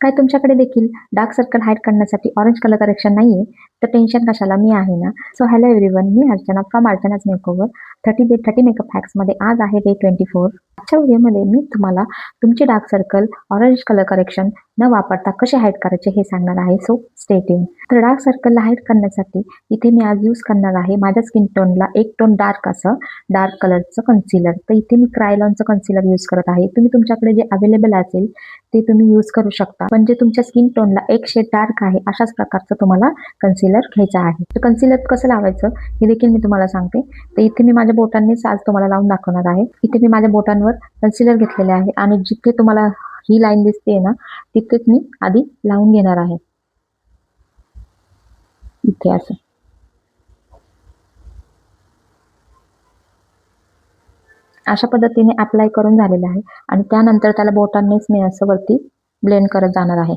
काय तुमच्याकडे देखील डार्क सर्कल हाईड करण्यासाठी ऑरेंज कलर करेक्शन नाहीये? तर टेन्शन कशाला, मी आहे ना. सो हॅलो एव्हरीवन, मी Archana from Archana's makeover 30 makeup हॅक्समध्ये आज आहे डे 24. आजच्या व्हिडिओमध्ये मी तुम्हाला तुमचे dark circle orange colour correction न वापरता कसे हाईड करायचे हे सांगणार आहे. So stay tune. तर डार्क सर्कलला हाईड करण्यासाठी इथे मी आज यूज करणार आहे माझ्या स्किन टोनला एक टोन डार्क असं डार्क कलरचं कन्सिलर. तर इथे मी क्रायलॉनचं कन्सिलर यूज करत आहे. तुम्ही तुमच्याकडे जे अवेलेबल असेल ते तुम्ही यूज करू शकता. पण जे तुमच्या स्किन टोनला एक शेड डार्क आहे अशाच प्रकारचं तुम्हाला कन्सिलर घ्यायचं आहे. तर कन्सिलर कसं लावायचं हे देखील मी तुम्हाला सांगते. तर इथे मी माझ्या बोटांनीच आज तुम्हाला लावून दाखवणार आहे. इथे मी माझ्या बोटांवर कन्सिलर घेतलेले आहे आणि जिथे तुम्हाला ही लाईन दिसते ना तिथेच मी आधी लावून घेणार आहे. इथे असं अशा पद्धतीने अप्लाय करून झालेलं आहे आणि त्यानंतर त्याला बोटांनीच मी असं वरती ब्लेंड करत जाणार आहे.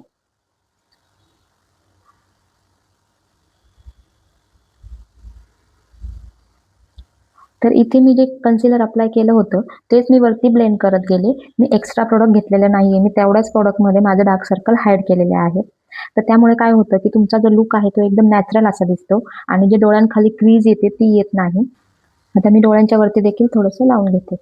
तर इथे मी जे कन्सिलर अप्लाय केलं होतं तेच मी वरती ब्लेंड करत गेले. मी एक्स्ट्रा प्रोडक्ट घेतलेले नाहीये. मी तेवढ्याच प्रोडक्टमध्ये माझे डार्क सर्कल हाईड केलेले आहेत. तर त्यामुळे काय होतं की तुमचा जो लुक आहे तो एकदम नॅचरल असा दिसतो आणि जे डोळ्यांखाली क्रीज येते ती येत नाही. आता मी डोळ्यांच्या वरती देखील थोडंसं लावून घेते.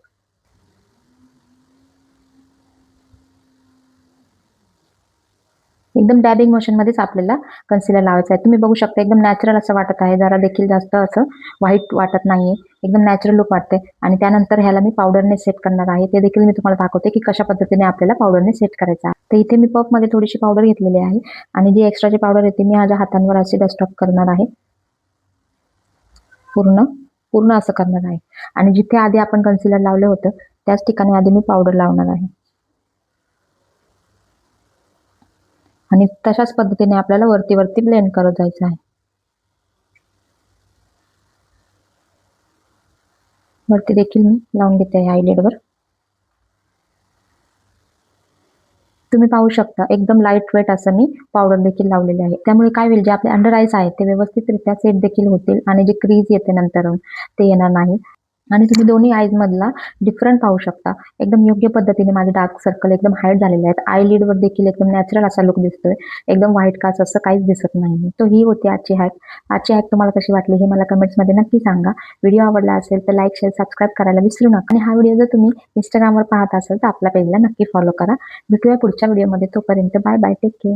एकदम डॅबिंग मोशनमध्येच आपल्याला कन्सिलर लावायचं आहे. तुम्ही बघू शकता एकदम नॅचरल असं वाटत आहे. जरा देखील जास्त असं व्हाईट वाटत नाहीये. एकदम नॅचरल लुक वाटते. आणि त्यानंतर ह्याला मी पावडरने सेट करणार आहे. ते देखील मी तुम्हाला दाखवते की कशा पद्धतीने आपल्याला पावडरने सेट करायचं आहे. तर इथे मी पफमध्ये थोडीशी पावडर घेतलेली आहे आणि जी एक्स्ट्राची पावडर येते मी माझ्या हातांवर अशी डस्ट ऑफ करणार आहे. पूर्ण पूर्ण असं करणार आहे आणि जिथे आधी आपण कन्सिलर लावलं होतं त्याच ठिकाणी आधी मी पावडर लावणार आहे. आणि तशाच पद्धतीने आपल्याला वरती वरती ब्लेंड करत जायचं आहे. वरती देखील मी लावून घेते आहे आयलिडवर. तुम्ही पाहू शकता एकदम लाईट वेट असं मी पावडर देखील लावलेले आहे. त्यामुळे काय होईल, जे आपले अंडर आईज आहेत ते व्यवस्थितरित्या सेट देखील होतील आणि जे क्रीज येते नंतर ते येणार नाही. आणि तुम्ही दोन्ही आईज मधला डिफरंट पाहू शकता. एकदम योग्य पद्धतीने माझे डार्क सर्कल एकदम हाईड झालेले आहेत. आयलिडवर देखील एकदम नॅचरल असा लुक दिसतोय. एकदम व्हाईट काच असं काहीच दिसत नाही. तो ही होती आजची हॅक. आजची हॅक तुम्हाला कशी वाटली हे मला कमेंट्समध्ये नक्की सांगा. व्हिडिओ आवडला असेल तर लाईक, शेअर, सबस्क्राईब करायला विसरू नका. आणि हा व्हिडिओ जर तुम्ही इंस्टाग्रामवर पाहत असाल तर आपल्या पेजला नक्की फॉलो करा. भेटूया पुढच्या व्हिडिओमध्ये. तोपर्यंत बाय बाय. Take care.